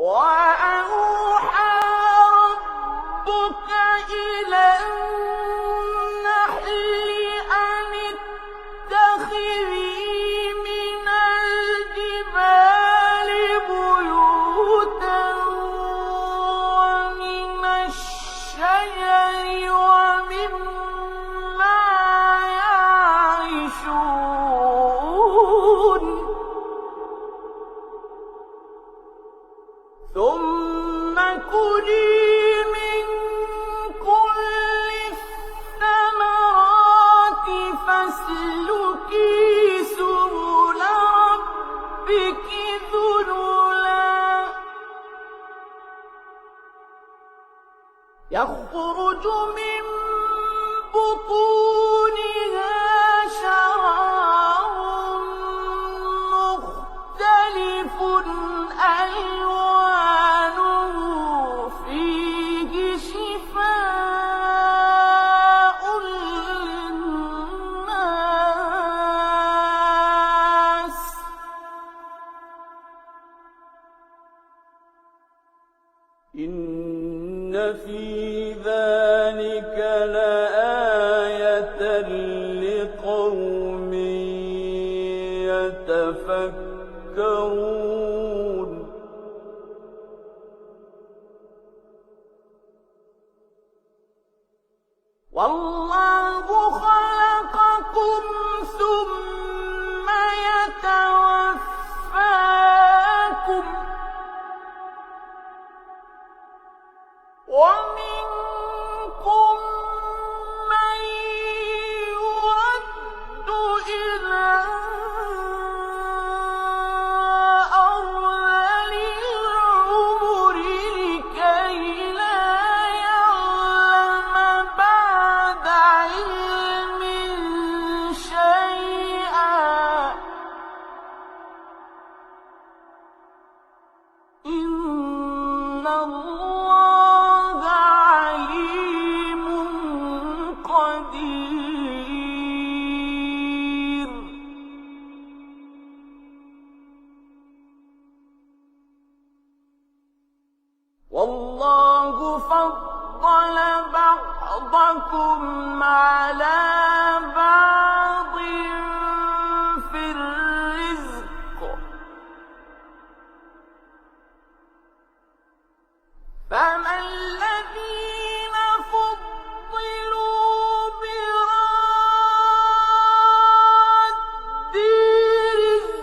وأوحى ربك إلى النحل أن اتخذي من الجبال بيوتا ومن الشجر ومما يعرشون ثم كلي من كل الثمرات فاسلكي سبل ربك ذللا يخرج من بطونها شراب مختلف ألوانه فيه شفاء للناس إن في ذلك لآية لقوم يتفكرون والله خلقكم ثم يتوفاكم ومنكم من يرد إلى أرذل العمر لكي لا يعلم بعد علم شيئا إن الله عليم قدير والله فضل بعضكم على بعض في الرزق فما الذين فضلوا براد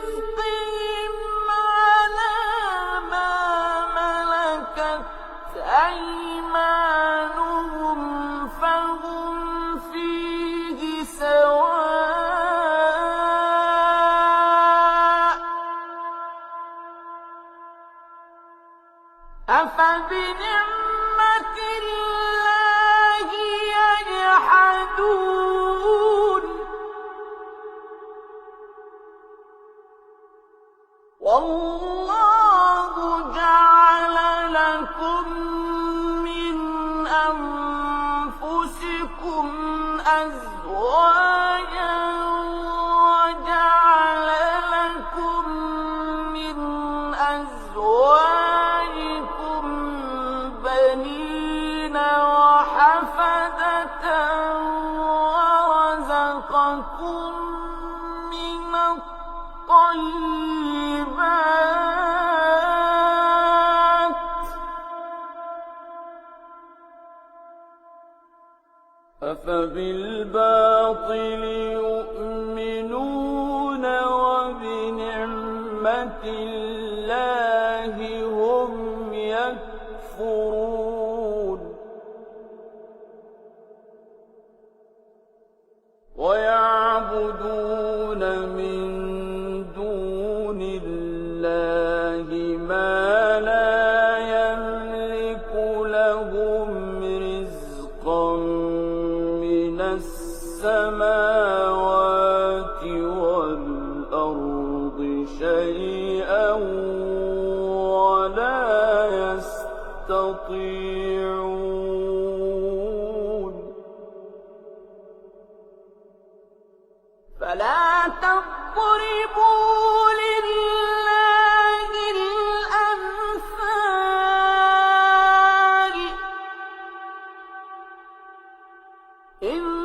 رزقهم على ما ملكت أيمانهم فهم فيه سواء أفبنعمة الله يجحدون والله جعل لكم من أنفسكم أزواجا وجعل لكم من أزواجكم بنين وحفدة ورزقكم من الطيبات أفبالباطل يؤمنون وبنعمة الله هم يكفرون ويعبدون من دون الله ما لا يملك لهم رزقا من السماوات والأرض شيئا ولا يستطيعون فلا تضربوا لله الأمثال إن